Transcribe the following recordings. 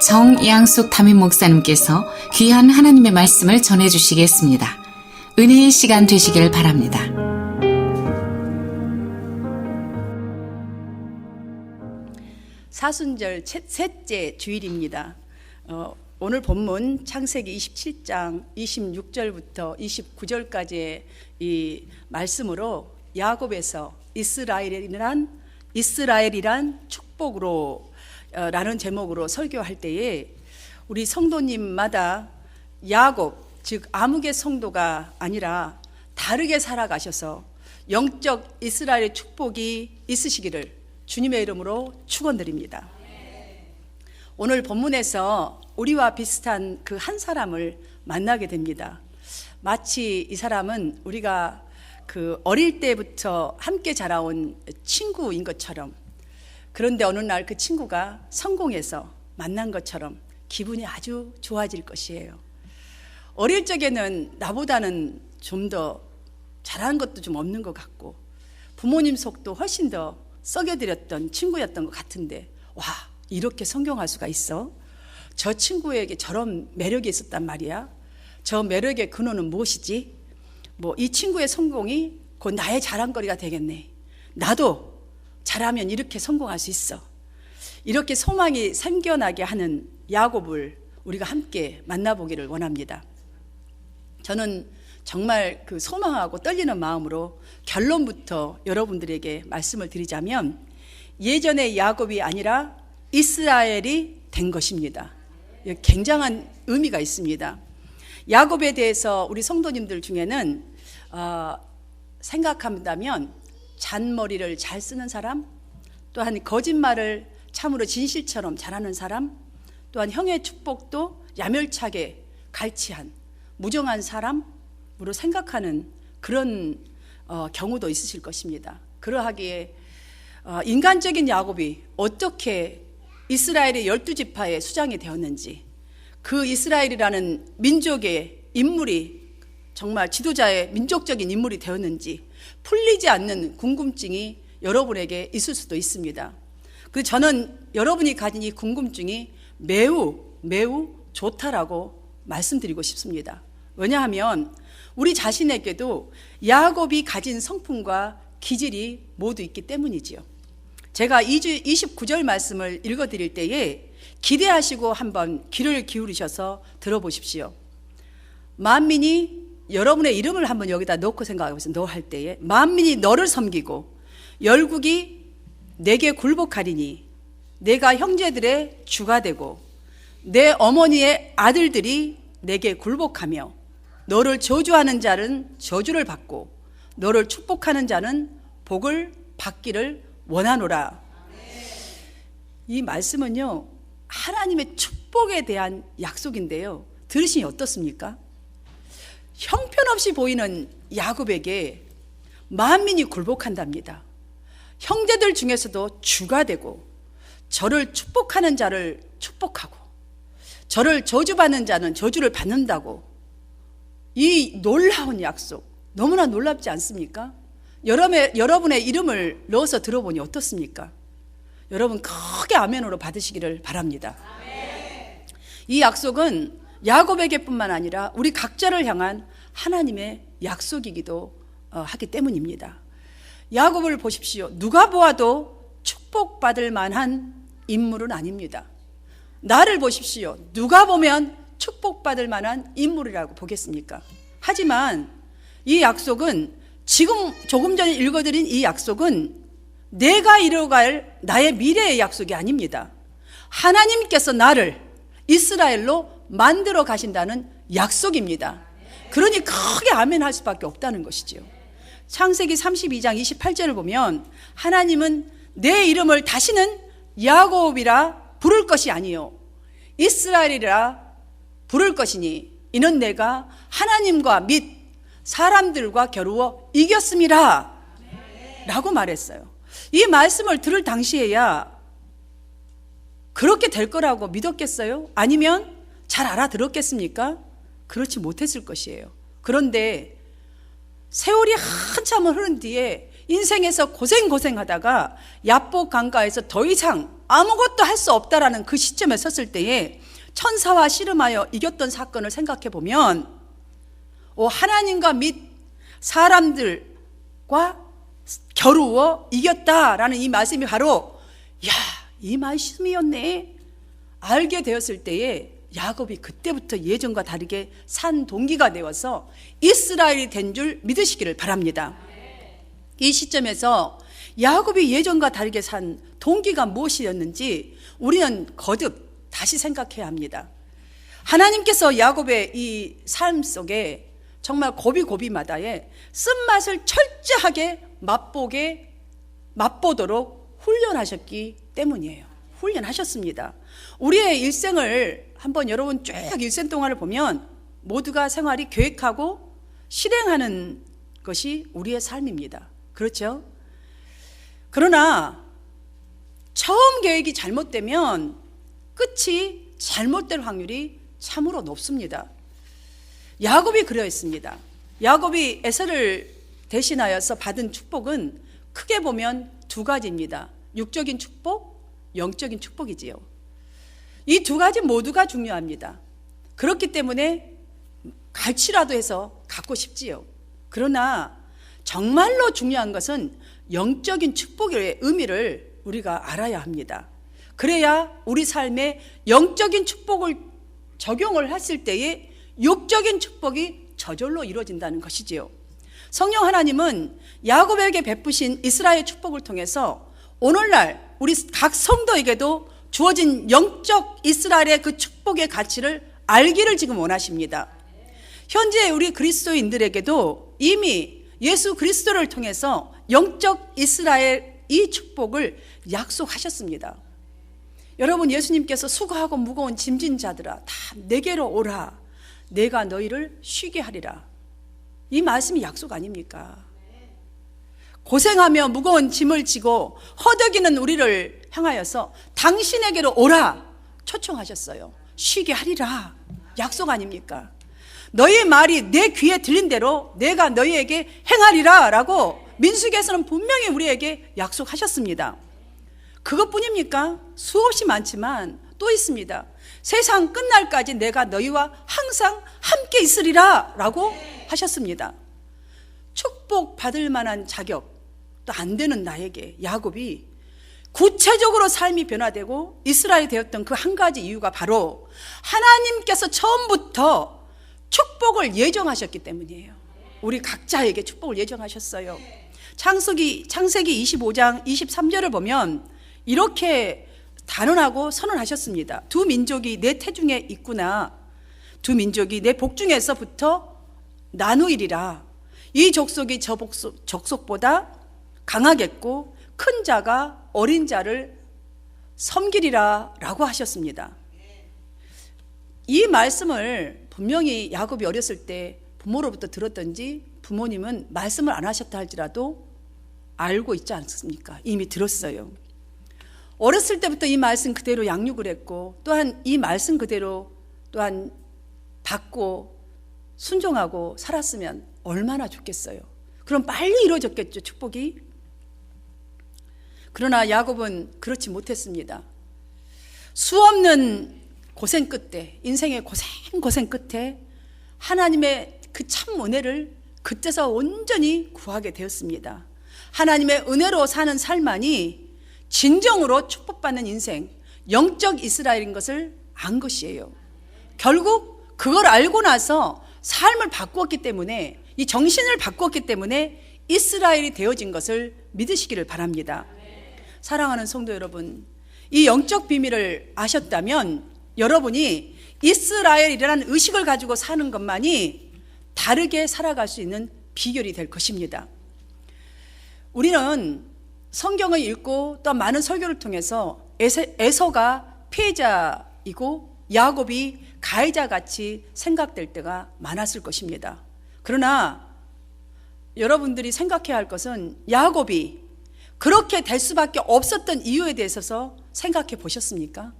정양숙 담임 목사님께서 귀한 하나님의 말씀을 전해주시겠습니다. 은혜의 시간 되시길 바랍니다. 사순절 셋째 주일입니다. 오늘 본문 창세기 27장 26절부터 29절까지의 이 말씀으로 야곱에서 이스라엘이란 축복으로 라는 제목으로 설교할 때에 우리 성도님마다 야곱, 즉 아무개 성도가 아니라 다르게 살아가셔서 영적 이스라엘의 축복이 있으시기를 주님의 이름으로 축원드립니다. 오늘 본문에서 우리와 비슷한 그 한 사람을 만나게 됩니다. 마치 이 사람은 우리가 그 어릴 때부터 함께 자라온 친구인 것처럼, 그런데 어느 날 그 친구가 성공해서 만난 것처럼 기분이 아주 좋아질 것이에요. 어릴 적에는 나보다는 좀 더 잘하는 것도 좀 없는 것 같고 부모님 속도 훨씬 더 썩여드렸던 친구였던 것 같은데, 와, 이렇게 성공할 수가 있어? 저 친구에게 저런 매력이 있었단 말이야? 저 매력의 근원은 무엇이지? 이 친구의 성공이 곧 나의 자랑거리가 되겠네. 나도 잘하면 이렇게 성공할 수 있어. 이렇게 소망이 생겨나게 하는 야곱을 우리가 함께 만나보기를 원합니다. 저는 정말 그 소망하고 떨리는 마음으로 결론부터 여러분들에게 말씀을 드리자면, 예전의 야곱이 아니라 이스라엘이 된 것입니다. 굉장한 의미가 있습니다. 야곱에 대해서 우리 성도님들 중에는 생각한다면 잔머리를 잘 쓰는 사람, 또한 거짓말을 참으로 진실처럼 잘하는 사람, 또한 형의 축복도 야멸차게 갈취한 무정한 사람으로 생각하는 그런 경우도 있으실 것입니다. 그러하기에 인간적인 야곱이 어떻게 이스라엘의 12지파의 수장이 되었는지, 그 이스라엘이라는 민족의 인물이 정말 지도자의 민족적인 인물이 되었는지 풀리지 않는 궁금증이 여러분에게 있을 수도 있습니다. 그래서 저는 여러분이 가진 이 궁금증이 매우 좋다라고 말씀드리고 싶습니다. 왜냐하면 우리 자신에게도 야곱이 가진 성품과 기질이 모두 있기 때문이지요. 제가 29절 말씀을 읽어드릴 때에 기대하시고 한번 귀를 기울이셔서 들어보십시오. 만민이, 여러분의 이름을 한번 여기다 넣고 생각해보세요. 너 할 때에 만민이 너를 섬기고 열국이 내게 굴복하리니 내가 형제들의 주가 되고 내 어머니의 아들들이 내게 굴복하며 너를 저주하는 자는 저주를 받고 너를 축복하는 자는 복을 받기를 원하노라. 이 말씀은요, 하나님의 축복에 대한 약속인데요, 들으시니 어떻습니까? 형편없이 보이는 야곱에게 만민이 굴복한답니다. 형제들 중에서도 주가 되고 저를 축복하는 자를 축복하고 저를 저주받는 자는 저주를 받는다고. 이 놀라운 약속, 너무나 놀랍지 않습니까? 여러분의 이름을 넣어서 들어보니 어떻습니까? 여러분 크게 아멘으로 받으시기를 바랍니다. 아멘. 이 약속은 야곱에게 뿐만 아니라 우리 각자를 향한 하나님의 약속이기도 하기 때문입니다. 야곱을 보십시오. 누가 보아도 축복받을 만한 인물은 아닙니다. 나를 보십시오. 누가 보면 축복받을 만한 인물이라고 보겠습니까? 하지만 이 약속은, 지금 조금 전에 읽어드린 이 약속은 내가 이루어갈 나의 미래의 약속이 아닙니다. 하나님께서 나를 이스라엘로 만들어 가신다는 약속입니다. 그러니 크게 아멘 할 수밖에 없다는 것이죠. 창세기 32장 28절을 보면 하나님은 내 이름을 다시는 야곱이라 부를 것이 아니요 이스라엘이라 부를 것이니 이는 내가 하나님과 및 사람들과 겨루어 이겼음이라 라고 말했어요. 이 말씀을 들을 당시에야 그렇게 될 거라고 믿었겠어요? 아니면 잘 알아들었겠습니까? 그렇지 못했을 것이에요. 그런데 세월이 한참을 흐른 뒤에 인생에서 고생하다가 야복 강가에서 더 이상 아무것도 할 수 없다라는 그 시점에 섰을 때에 천사와 씨름하여 이겼던 사건을 생각해 보면 하나님과 및 사람들과 겨루어 이겼다라는 이 말씀이 바로 이 말씀이었네 알게 되었을 때에 야곱이 그때부터 예전과 다르게 산 동기가 되어서 이스라엘이 된 줄 믿으시기를 바랍니다. 이 시점에서 야곱이 예전과 다르게 산 동기가 무엇이었는지 우리는 거듭 다시 생각해야 합니다. 하나님께서 야곱의 이 삶 속에 정말 고비고비마다에 쓴맛을 철저하게 맛보도록 훈련하셨기 때문이에요. 훈련하셨습니다. 우리의 일생을 한번 여러분 쭉 일생 동안을 보면 모두가 생활이 계획하고 실행하는 것이 우리의 삶입니다. 그렇죠? 그러나 처음 계획이 잘못되면 끝이 잘못될 확률이 참으로 높습니다. 야곱이 그러했습니다. 야곱이 에서를 대신하여서 받은 축복은 크게 보면 두 가지입니다. 육적인 축복, 영적인 축복이지요. 이 두 가지 모두가 중요합니다. 그렇기 때문에 갈치라도 해서 갖고 싶지요. 그러나 정말로 중요한 것은 영적인 축복의 의미를 우리가 알아야 합니다. 그래야 우리 삶에 영적인 축복을 적용을 했을 때에 육적인 축복이 저절로 이루어진다는 것이지요. 성령 하나님은 야곱에게 베푸신 이스라엘 축복을 통해서 오늘날 우리 각 성도에게도 주어진 영적 이스라엘의 그 축복의 가치를 알기를 지금 원하십니다. 현재 우리 그리스도인들에게도 이미 예수 그리스도를 통해서 영적 이스라엘 이 축복을 약속하셨습니다. 여러분, 예수님께서 수고하고 무거운 짐진 자들아 다 내게로 오라, 내가 너희를 쉬게 하리라. 이 말씀이 약속 아닙니까? 고생하며 무거운 짐을 지고 허덕이는 우리를 향하여서 당신에게로 오라 초청하셨어요. 쉬게 하리라. 약속 아닙니까? 너희의 말이 내 귀에 들린 대로 내가 너희에게 행하리라 라고 민수기에서는 분명히 우리에게 약속하셨습니다. 그것뿐입니까? 수없이 많지만 또 있습니다. 세상 끝날까지 내가 너희와 항상 함께 있으리라 라고 하셨습니다. 축복 받을 만한 자격 또 안 되는 나에게 야곱이 구체적으로 삶이 변화되고 이스라엘이 되었던 그 한 가지 이유가 바로 하나님께서 처음부터 축복을 예정하셨기 때문이에요. 우리 각자에게 축복을 예정하셨어요. 창세기 25장 23절을 보면 이렇게 단언하고 선언하셨습니다. 두 민족이 내 태중에 있구나. 두 민족이 내 복중에서부터 나누이리라. 이 족속이 저 족속보다 강하겠고 큰 자가 어린 자를 섬기리라 라고 하셨습니다. 이 말씀을 분명히 야곱이 어렸을 때 부모로부터 들었던지 부모님은 말씀을 안 하셨다 할지라도 알고 있지 않습니까? 이미 들었어요. 어렸을 때부터 이 말씀 그대로 양육을 했고 또한 이 말씀 그대로 또한 받고 순종하고 살았으면 얼마나 좋겠어요. 그럼 빨리 이루어졌겠죠, 축복이. 그러나 야곱은 그렇지 못했습니다. 수없는 고생 끝에, 인생의 고생 끝에 하나님의 그 참 은혜를 그때서 온전히 구하게 되었습니다. 하나님의 은혜로 사는 삶만이 진정으로 축복받는 인생, 영적 이스라엘인 것을 안 것이에요. 결국 그걸 알고 나서 삶을 바꾸었기 때문에, 이 정신을 바꾸었기 때문에 이스라엘이 되어진 것을 믿으시기를 바랍니다. 사랑하는 성도 여러분, 이 영적 비밀을 아셨다면 여러분이 이스라엘이라는 의식을 가지고 사는 것만이 다르게 살아갈 수 있는 비결이 될 것입니다. 우리는 성경을 읽고 또 많은 설교를 통해서 에서가 피해자이고 야곱이 가해자같이 생각될 때가 많았을 것입니다. 그러나 여러분들이 생각해야 할 것은 야곱이 그렇게 될 수밖에 없었던 이유에 대해서 생각해 보셨습니까?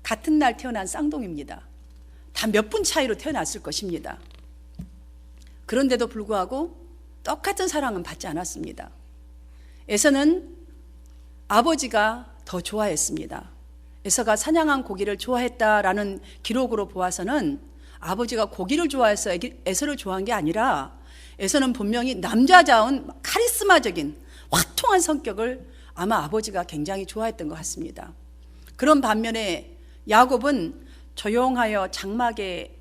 같은 날 태어난 쌍둥이입니다. 단 몇 분 차이로 태어났을 것입니다. 그런데도 불구하고 똑같은 사랑은 받지 않았습니다. 에서는 아버지가 더 좋아했습니다. 에서가 사냥한 고기를 좋아했다라는 기록으로 보아서는 아버지가 고기를 좋아해서 에서를 좋아한 게 아니라 에서는 분명히 남자다운 카리스마적인 화통한 성격을 아마 아버지가 굉장히 좋아했던 것 같습니다. 그런 반면에 야곱은 조용하여 장막에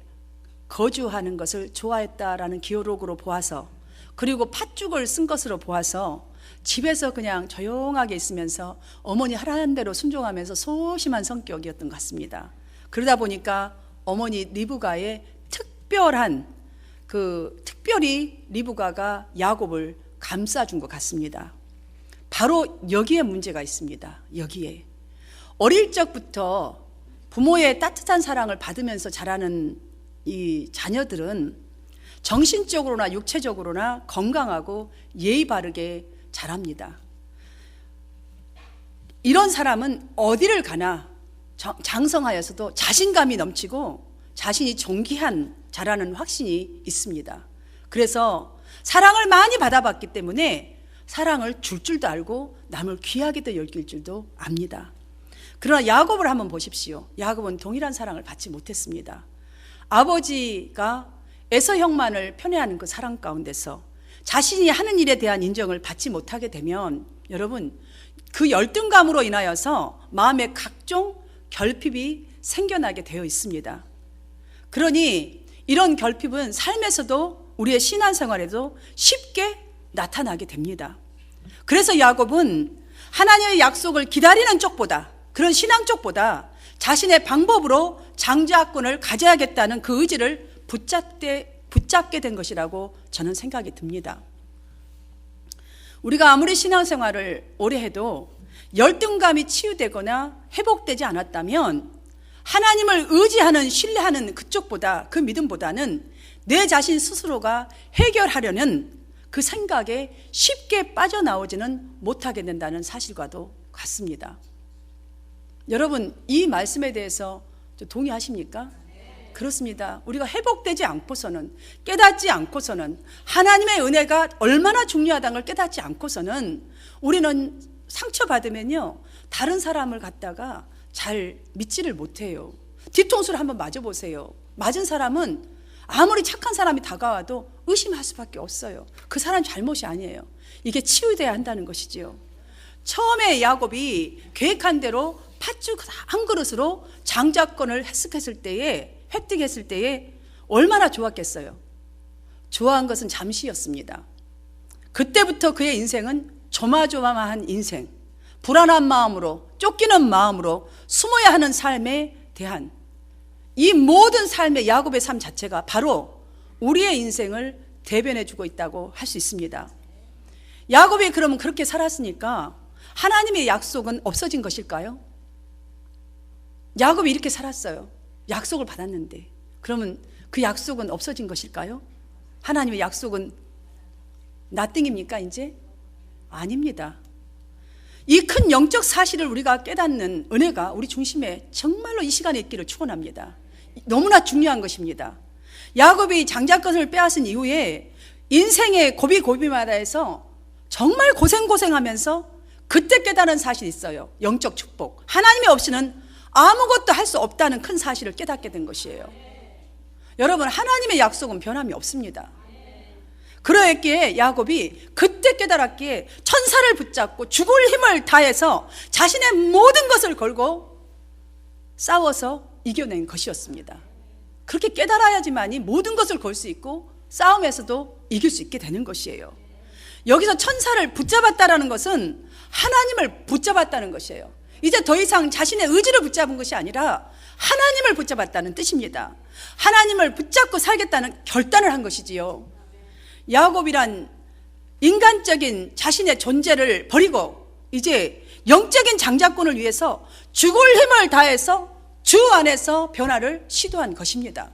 거주하는 것을 좋아했다라는 기록으로 보아서, 그리고 팥죽을 쓴 것으로 보아서 집에서 그냥 조용하게 있으면서 어머니 하라는 대로 순종하면서 소심한 성격이었던 것 같습니다. 그러다 보니까 어머니 리브가의 특별히 리브가가 야곱을 감싸준 것 같습니다. 바로 여기에 문제가 있습니다. 여기에 어릴 적부터 부모의 따뜻한 사랑을 받으면서 자라는 이 자녀들은 정신적으로나 육체적으로나 건강하고 예의 바르게 자랍니다. 이런 사람은 어디를 가나 장성하여서도 자신감이 넘치고 자신이 존귀한 자라는 확신이 있습니다. 그래서 사랑을 많이 받아봤기 때문에 사랑을 줄 줄도 알고 남을 귀하게도 여길 줄도 압니다. 그러나 야곱을 한번 보십시오. 야곱은 동일한 사랑을 받지 못했습니다. 아버지가 에서 형만을 편애하는 그 사랑 가운데서 자신이 하는 일에 대한 인정을 받지 못하게 되면 여러분, 그 열등감으로 인하여서 마음에 각종 결핍이 생겨나게 되어 있습니다. 그러니 이런 결핍은 삶에서도 우리의 신앙생활에도 쉽게 나타나게 됩니다. 그래서 야곱은 하나님의 약속을 기다리는 쪽보다, 그런 신앙 쪽보다 자신의 방법으로 장자권을 가져야겠다는 그 의지를 붙잡게 된 것이라고 저는 생각이 듭니다. 우리가 아무리 신앙생활을 오래 해도 열등감이 치유되거나 회복되지 않았다면 하나님을 의지하는, 신뢰하는 그쪽보다, 그 믿음보다는 내 자신 스스로가 해결하려는 그 생각에 쉽게 빠져나오지는 못하게 된다는 사실과도 같습니다. 여러분, 이 말씀에 대해서 동의하십니까? 그렇습니다. 우리가 회복되지 않고서는, 깨닫지 않고서는, 하나님의 은혜가 얼마나 중요하다는 걸 깨닫지 않고서는 우리는 상처받으면요, 다른 사람을 갖다가 잘 믿지를 못해요. 뒤통수를 한번 맞아보세요. 맞은 사람은 아무리 착한 사람이 다가와도 의심할 수밖에 없어요. 그 사람 잘못이 아니에요. 이게 치유돼야 한다는 것이지요. 처음에 야곱이 계획한 대로 팥죽 한 그릇으로 장자권을 획득했을 때에 얼마나 좋았겠어요. 좋아한 것은 잠시였습니다. 그때부터 그의 인생은 조마조마한 인생, 불안한 마음으로, 쫓기는 마음으로 숨어야 하는 삶에 대한 이 모든 삶의 야곱의 삶 자체가 바로 우리의 인생을 대변해 주고 있다고 할 수 있습니다. 야곱이 그러면 그렇게 살았으니까 하나님의 약속은 없어진 것일까요? 야곱이 이렇게 살았어요. 약속을 받았는데 그러면 그 약속은 없어진 것일까요? 하나님의 약속은 나띵입니까 이제? 아닙니다. 이 큰 영적 사실을 우리가 깨닫는 은혜가 우리 중심에 정말로 이 시간에 있기를 축원합니다. 너무나 중요한 것입니다. 야곱이 장자권을 빼앗은 이후에 인생의 고비고비마다 해서 정말 고생하면서 그때 깨달은 사실이 있어요. 영적 축복. 하나님이 없이는 아무것도 할 수 없다는 큰 사실을 깨닫게 된 것이에요. 여러분, 하나님의 약속은 변함이 없습니다. 그러했기에 야곱이 그때 깨달았기에 천사를 붙잡고 죽을 힘을 다해서 자신의 모든 것을 걸고 싸워서 이겨낸 것이었습니다. 그렇게 깨달아야지만이 모든 것을 걸 수 있고 싸움에서도 이길 수 있게 되는 것이에요. 여기서 천사를 붙잡았다라는 것은 하나님을 붙잡았다는 것이에요. 이제 더 이상 자신의 의지를 붙잡은 것이 아니라 하나님을 붙잡았다는 뜻입니다. 하나님을 붙잡고 살겠다는 결단을 한 것이지요. 야곱이란 인간적인 자신의 존재를 버리고 이제 영적인 장자권을 위해서 죽을 힘을 다해서 주 안에서 변화를 시도한 것입니다.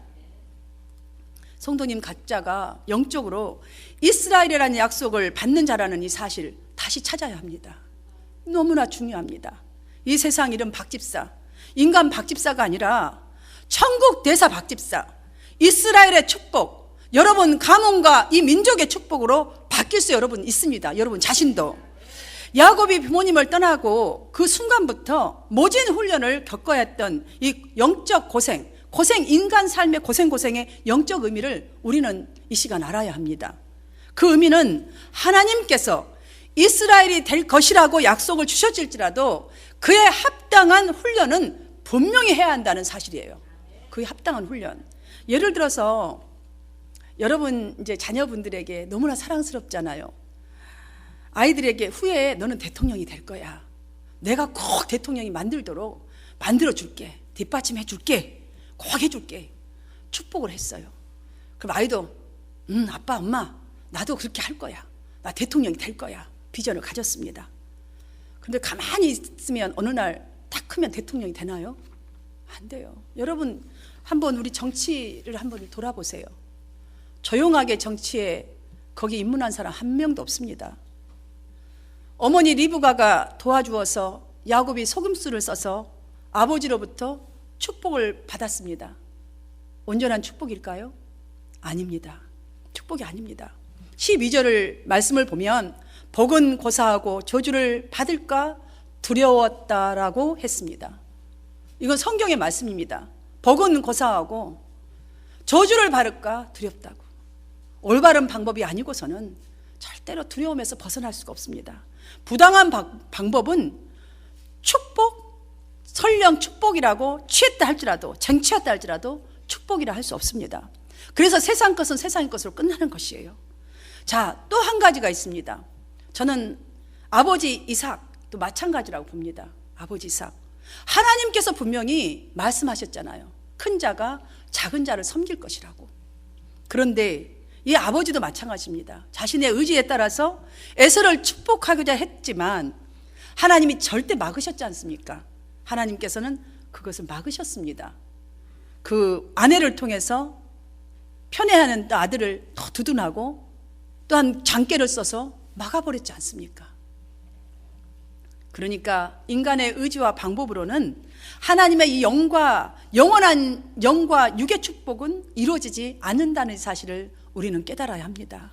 성도님 각자가 영적으로 이스라엘이라는 약속을 받는 자라는 이 사실 다시 찾아야 합니다. 너무나 중요합니다. 이 세상 이름 박집사, 인간 박집사가 아니라 천국 대사 박집사, 이스라엘의 축복, 여러분 가문과 이 민족의 축복으로 바뀔 수 여러분 있습니다. 여러분 자신도. 야곱이 부모님을 떠나고 그 순간부터 모진 훈련을 겪어야 했던 이 영적 고생, 인간 삶의 고생의 영적 의미를 우리는 이 시간 알아야 합니다. 그 의미는 하나님께서 이스라엘이 될 것이라고 약속을 주셨을지라도 그에 합당한 훈련은 분명히 해야 한다는 사실이에요. 그에 합당한 훈련. 예를 들어서 여러분 이제 자녀분들에게 너무나 사랑스럽잖아요. 아이들에게 후에 너는 대통령이 될 거야. 내가 꼭 대통령이 만들도록 만들어줄게. 뒷받침해줄게. 꼭 해줄게. 축복을 했어요. 그럼 아이도 아빠 엄마 나도 그렇게 할 거야. 나 대통령이 될 거야. 비전을 가졌습니다. 그런데 가만히 있으면 어느 날 딱 크면 대통령이 되나요? 안 돼요. 여러분 한번 우리 정치를 한번 돌아보세요. 조용하게 정치에 거기 입문한 사람 한 명도 없습니다. 어머니 리브가가 도와주어서 야곱이 소금술을 써서 아버지로부터 축복을 받았습니다. 온전한 축복일까요? 아닙니다. 축복이 아닙니다. 12절을 말씀을 보면 복은 고사하고 저주를 받을까 두려웠다라고 했습니다. 이건 성경의 말씀입니다. 복은 고사하고 저주를 받을까 두렵다고. 올바른 방법이 아니고서는 절대로 두려움에서 벗어날 수가 없습니다. 부당한 방법은 축복, 설령 축복이라고 취했다 할지라도 쟁취했다 할지라도 축복이라 할 수 없습니다. 그래서 세상 것은 세상의 것으로 끝나는 것이에요. 자, 또 한 가지가 있습니다. 저는 아버지 이삭도 마찬가지라고 봅니다. 아버지 이삭. 하나님께서 분명히 말씀하셨잖아요. 큰 자가 작은 자를 섬길 것이라고. 그런데 이 아버지도 마찬가지입니다. 자신의 의지에 따라서 에서를 축복하고자 했지만 하나님이 절대 막으셨지 않습니까? 하나님께서는 그것을 막으셨습니다. 그 아내를 통해서 편애하는 아들을 더 두둔하고 또한 장깨를 써서 막아버렸지 않습니까? 그러니까 인간의 의지와 방법으로는 하나님의 이 영원한 영과 육의 축복은 이루어지지 않는다는 사실을 우리는 깨달아야 합니다.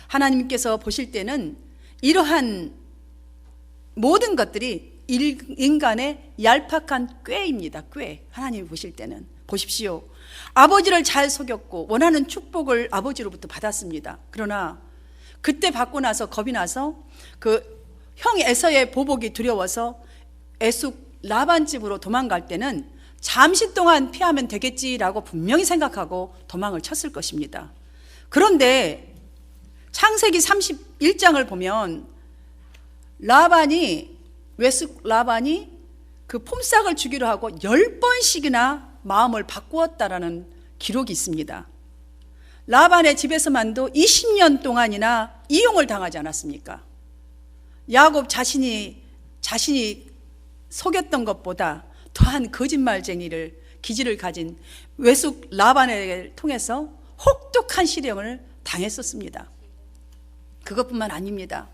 하나님께서 보실 때는 이러한 모든 것들이 인간의 얄팍한 꾀입니다. 꾀. 하나님이 보실 때는. 보십시오. 아버지를 잘 속였고 원하는 축복을 아버지로부터 받았습니다. 그러나 그때 받고 나서 겁이 나서 그 형 에서의 보복이 두려워서 에숙 라반 집으로 도망갈 때는 잠시 동안 피하면 되겠지라고 분명히 생각하고 도망을 쳤을 것입니다. 그런데 창세기 31장을 보면 외숙 라반이 그 폼싹을 주기로 하고 10번씩이나 마음을 바꾸었다라는 기록이 있습니다. 라반의 집에서만도 20년 동안이나 이용을 당하지 않았습니까? 야곱 자신이 속였던 것보다 더한 거짓말쟁이를 기질을 가진 외숙 라반을 통해서 혹독한 시련을 당했었습니다. 그것뿐만 아닙니다.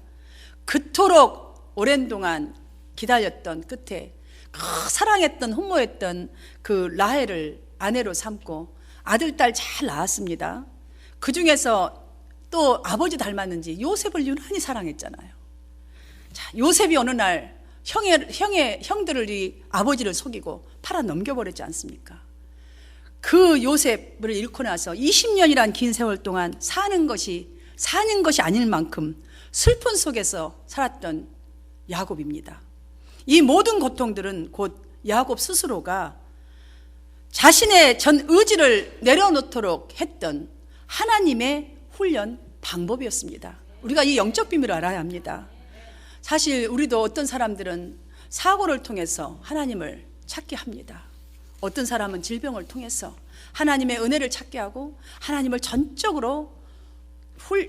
그토록 오랜 동안 기다렸던 끝에 사랑했던 흠모했던 그 라헬을 아내로 삼고 아들 딸 잘 낳았습니다. 그 중에서 또 아버지 닮았는지 요셉을 유난히 사랑했잖아요. 자, 요셉이 어느 날 형들을 아버지를 속이고 팔아 넘겨버렸지 않습니까? 그 요셉을 잃고 나서 20년이란 긴 세월 동안 사는 것이 아닐 만큼 슬픈 속에서 살았던 야곱입니다. 이 모든 고통들은 곧 야곱 스스로가 자신의 전 의지를 내려놓도록 했던 하나님의 훈련 방법이었습니다. 우리가 이 영적 비밀을 알아야 합니다. 사실 우리도 어떤 사람들은 사고를 통해서 하나님을 찾게 합니다. 어떤 사람은 질병을 통해서 하나님의 은혜를 찾게 하고 하나님을 전적으로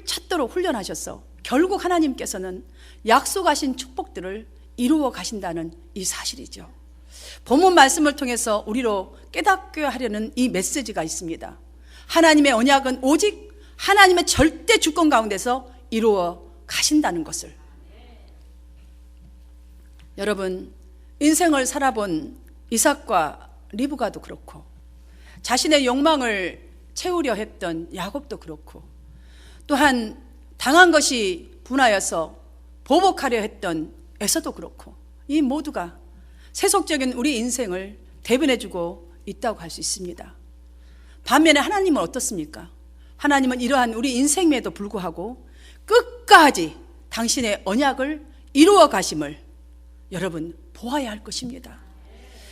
찾도록 훈련하셔서 결국 하나님께서는 약속하신 축복들을 이루어 가신다는 이 사실이죠. 본문 말씀을 통해서 우리로 깨닫게 하려는 이 메시지가 있습니다. 하나님의 언약은 오직 하나님의 절대 주권 가운데서 이루어 가신다는 것을. 여러분, 인생을 살아본 이삭과 리브가도 그렇고 자신의 욕망을 채우려 했던 야곱도 그렇고, 또한 당한 것이 분하여서 보복하려 했던 에서도 그렇고, 이 모두가 세속적인 우리 인생을 대변해주고 있다고 할 수 있습니다. 반면에 하나님은 어떻습니까? 하나님은 이러한 우리 인생에도 불구하고 끝까지 당신의 언약을 이루어 가심을 여러분 보아야 할 것입니다.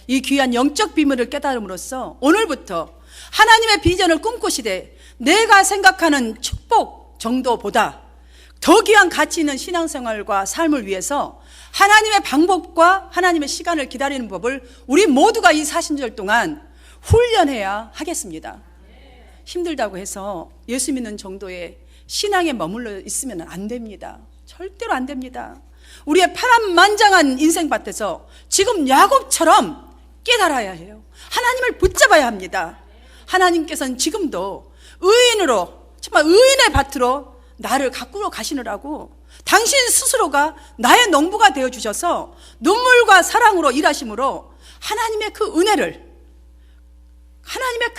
이 귀한 영적 비밀을 깨달음으로써 오늘부터 하나님의 비전을 꿈꾸시되 내가 생각하는 축복 정도보다 더 귀한 가치 있는 신앙생활과 삶을 위해서 하나님의 방법과 하나님의 시간을 기다리는 법을 우리 모두가 이 40절 동안 훈련해야 하겠습니다. 힘들다고 해서 예수 믿는 정도의 신앙에 머물러 있으면 안 됩니다. 절대로 안 됩니다. 우리의 파란만장한 인생밭에서 지금 야곱처럼 깨달아야 해요. 하나님을 붙잡아야 합니다. 하나님께서는 지금도 의인으로, 정말 의인의 밭으로 나를 가꾸러 가시느라고 당신 스스로가 나의 농부가 되어주셔서 눈물과 사랑으로 일하심으로 하나님의 그 은혜를, 하나님의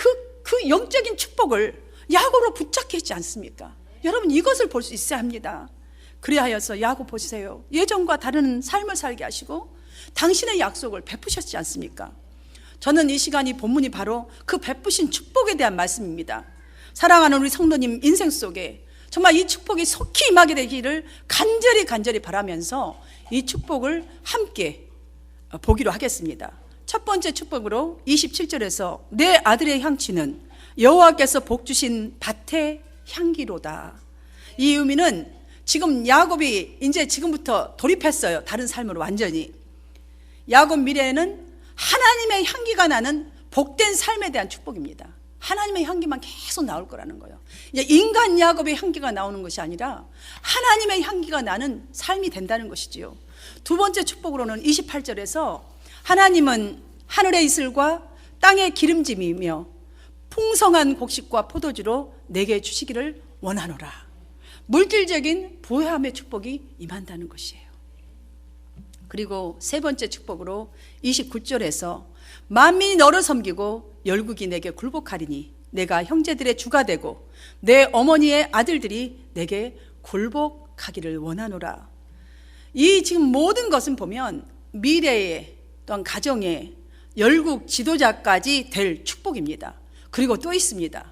그 영적인 축복을 야곱으로 붙잡게 했지 않습니까? 여러분, 이것을 볼 수 있어야 합니다. 그리하여서 야곱 보세요. 예전과 다른 삶을 살게 하시고 당신의 약속을 베푸셨지 않습니까? 저는 이 시간이 본문이 바로 그 베푸신 축복에 대한 말씀입니다. 사랑하는 우리 성도님 인생 속에 정말 이 축복이 속히 임하게 되기를 간절히 바라면서 이 축복을 함께 보기로 하겠습니다. 첫 번째 축복으로 27절에서 내 아들의 향취는 여호와께서 복 주신 밭의 향기로다. 이 의미는 지금 야곱이 이제 지금부터 돌입했어요. 다른 삶으로 완전히. 야곱 미래에는 하나님의 향기가 나는 복된 삶에 대한 축복입니다. 하나님의 향기만 계속 나올 거라는 거예요. 이제 인간 야곱의 향기가 나오는 것이 아니라 하나님의 향기가 나는 삶이 된다는 것이지요. 두 번째 축복으로는 28절에서 하나님은 하늘의 이슬과 땅의 기름짐이며 풍성한 곡식과 포도주로 내게 주시기를 원하노라. 물질적인 부요함의 축복이 임한다는 것이에요. 그리고 세 번째 축복으로 29절에서 만민이 너를 섬기고 열국이 내게 굴복하리니 내가 형제들의 주가 되고 내 어머니의 아들들이 내게 굴복하기를 원하노라. 이 지금 모든 것은 보면 미래의 또한 가정의 열국 지도자까지 될 축복입니다. 그리고 또 있습니다.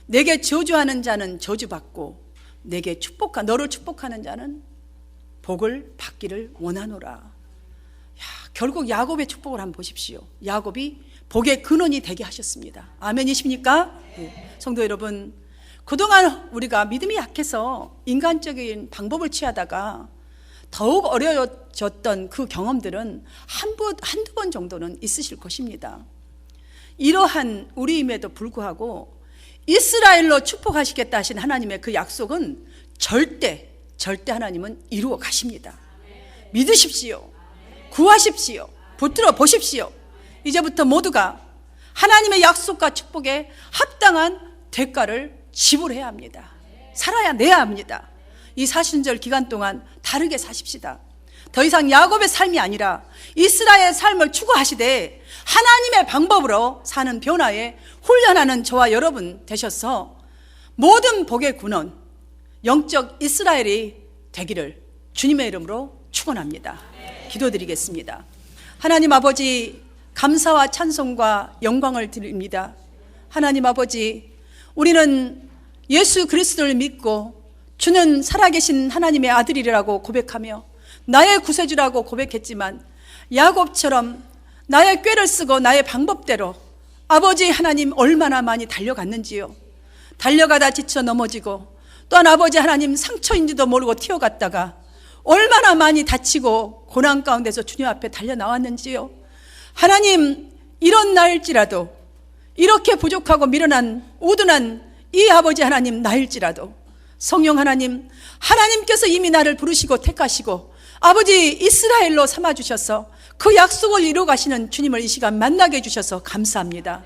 내게 저주하는 자는 저주받고 내게 너를 축복하는 자는 복을 받기를 원하노라. 결국 야곱의 축복을 한번 보십시오. 야곱이 복의 근원이 되게 하셨습니다. 아멘이십니까? 네. 성도 여러분, 그동안 우리가 믿음이 약해서 인간적인 방법을 취하다가 더욱 어려워졌던 그 경험들은 한두 번 정도는 있으실 것입니다. 이러한 우리임에도 불구하고 이스라엘로 축복하시겠다 하신 하나님의 그 약속은 절대 하나님은 이루어 가십니다. 믿으십시오. 구하십시오. 붙들어 보십시오. 이제부터 모두가 하나님의 약속과 축복에 합당한 대가를 지불해야 합니다. 살아내야 합니다. 이 40절 기간 동안 다르게 사십시다. 더 이상 야곱의 삶이 아니라 이스라엘의 삶을 추구하시되 하나님의 방법으로 사는 변화에 훈련하는 저와 여러분 되셔서 모든 복의 근원, 영적 이스라엘이 되기를 주님의 이름으로 축원합니다. 기도드리겠습니다. 하나님 아버지, 감사와 찬송과 영광을 드립니다. 하나님 아버지, 우리는 예수 그리스도를 믿고 주는 살아계신 하나님의 아들이라고 고백하며 나의 구세주라고 고백했지만 야곱처럼 나의 꾀를 쓰고 나의 방법대로 아버지 하나님 얼마나 많이 달려갔는지요. 달려가다 지쳐 넘어지고 또한 아버지 하나님 상처인지도 모르고 튀어갔다가 얼마나 많이 다치고 고난 가운데서 주님 앞에 달려 나왔는지요. 하나님, 이런 나일지라도, 이렇게 부족하고 미련한 우둔한 이 아버지 하나님 나일지라도 성령 하나님, 하나님께서 이미 나를 부르시고 택하시고 아버지 이스라엘로 삼아주셔서 그 약속을 이루어 가시는 주님을 이 시간 만나게 해주셔서 감사합니다.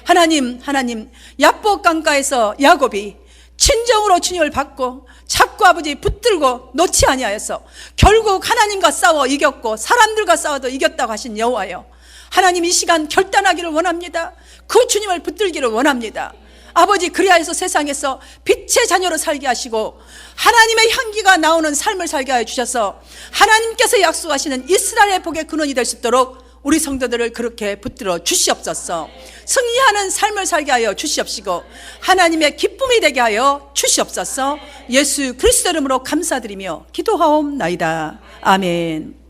하나님, 야복 강가에서 야곱이 친정으로 주님을 받고 자꾸 아버지 붙들고 놓지 아니하여서 결국 하나님과 싸워 이겼고 사람들과 싸워도 이겼다고 하신 여호와여, 하나님 이 시간 결단하기를 원합니다. 그 주님을 붙들기를 원합니다. 아버지, 그리하여서 세상에서 빛의 자녀로 살게 하시고 하나님의 향기가 나오는 삶을 살게 하여 주셔서 하나님께서 약속하시는 이스라엘의 복의 근원이 될 수 있도록 우리 성도들을 그렇게 붙들어 주시옵소서. 승리하는 삶을 살게 하여 주시옵시고 하나님의 기쁨이 되게 하여 주시옵소서. 예수 그리스도 이름으로 감사드리며 기도하옵나이다. 아멘.